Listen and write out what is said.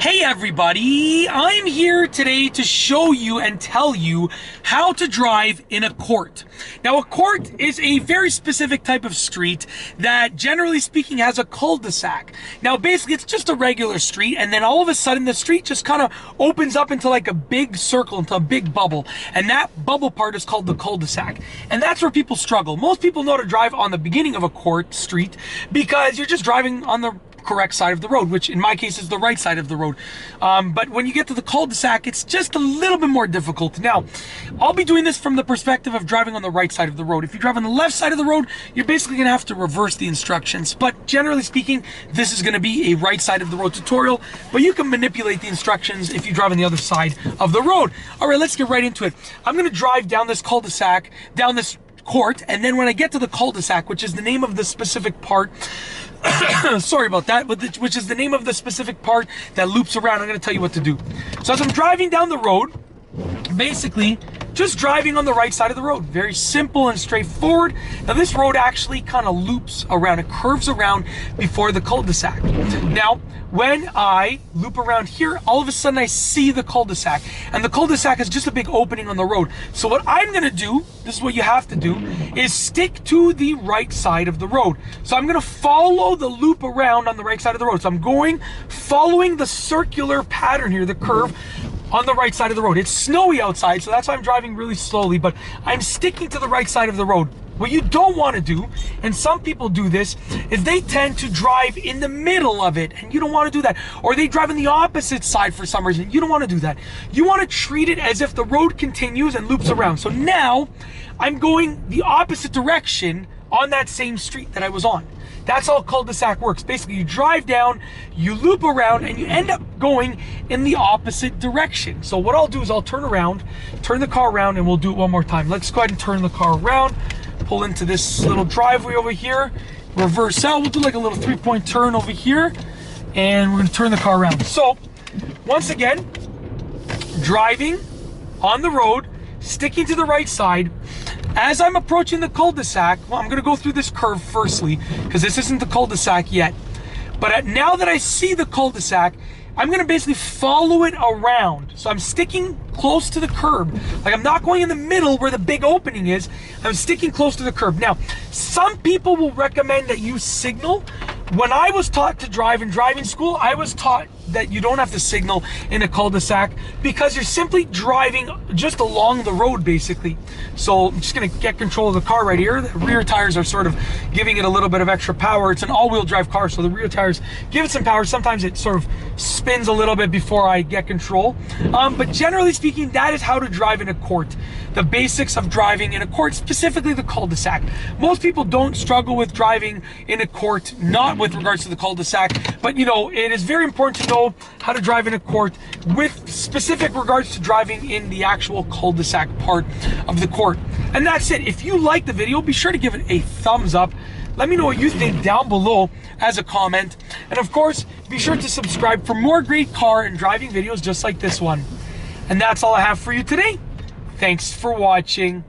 Hey everybody, I'm here today to show you and tell you how to drive in a court. Now a court is a very specific type of street that generally speaking has a cul-de-sac. Now basically it's just a regular street and then all of a sudden the street just kind of opens up into like a big circle, into a big bubble. And that bubble part is called the cul-de-sac. And that's where people struggle. Most people know to drive on the beginning of a court street because you're just driving on the correct side of the road, which in my case is the right side of the road. But when you get to the cul-de-sac, it's just a little bit more difficult. Now, I'll be doing this from the perspective of driving on the right side of the road. If you drive on the left side of the road, you're basically gonna have to reverse the instructions. But generally speaking, this is gonna be a right side of the road tutorial, but you can manipulate the instructions if you drive on the other side of the road. All right, let's get right into it. I'm gonna drive down this cul-de-sac, down this court, and then when I get to the cul-de-sac, which is the name of the specific part, sorry about that, but which is the name of the specific part that loops around, I'm going to tell you what to do. So as I'm driving down the road, basically just driving on the right side of the road. Very simple and straightforward. Now this road actually kind of loops around, it curves around before the cul-de-sac. Now when I loop around here, all of a sudden I see the cul-de-sac, and the cul-de-sac is just a big opening on the road. So what I'm gonna do, this is what you have to do, is stick to the right side of the road. So I'm gonna follow the loop around on the right side of the road. So I'm following the circular pattern here, the curve, on the right side of the road. It's snowy outside, so that's why I'm driving really slowly, but I'm sticking to the right side of the road. What you don't want to do, and some people do this, is they tend to drive in the middle of it, and you don't want to do that. Or they drive on the opposite side for some reason. You don't want to do that. You want to treat it as if the road continues and loops around. So now, I'm going the opposite direction on that same street that I was on. That's how cul-de-sac works. Basically, you drive down, you loop around, and you end up going in the opposite direction. So what I'll do is I'll turn around, turn the car around, and we'll do it one more time. Let's go ahead and turn the car around, pull into this little driveway over here, reverse out. We'll do like a little 3-point turn over here, and we're gonna turn the car around. So, once again, driving on the road, sticking to the right side. As I'm approaching the cul-de-sac, well, I'm gonna go through this curve firstly, because this isn't the cul-de-sac yet. But now that I see the cul-de-sac, I'm gonna basically follow it around. So I'm sticking close to the curb. Like I'm not going in the middle where the big opening is. I'm sticking close to the curb. Now, some people will recommend that you signal. When I was taught to drive in driving school, I was taught that you don't have to signal in a cul-de-sac because you're simply driving just along the road basically. So I'm just gonna get control of the car right here. The rear tires are sort of giving it a little bit of extra power. It's an all-wheel drive car, so the rear tires give it some power. Sometimes it sort of spins a little bit before I get control. But generally speaking, that is how to drive in a court. The basics of driving in a court, specifically the cul-de-sac. Most people don't struggle with driving in a court, not with regards to the cul-de-sac, but you know, it is very important to know how to drive in a court with specific regards to driving in the actual cul-de-sac part of the court. And that's it. If you like the video, be sure to give it a thumbs up. Let me know what you think down below as a comment. And of course, be sure to subscribe for more great car and driving videos just like this one. And that's all I have for you today. Thanks for watching.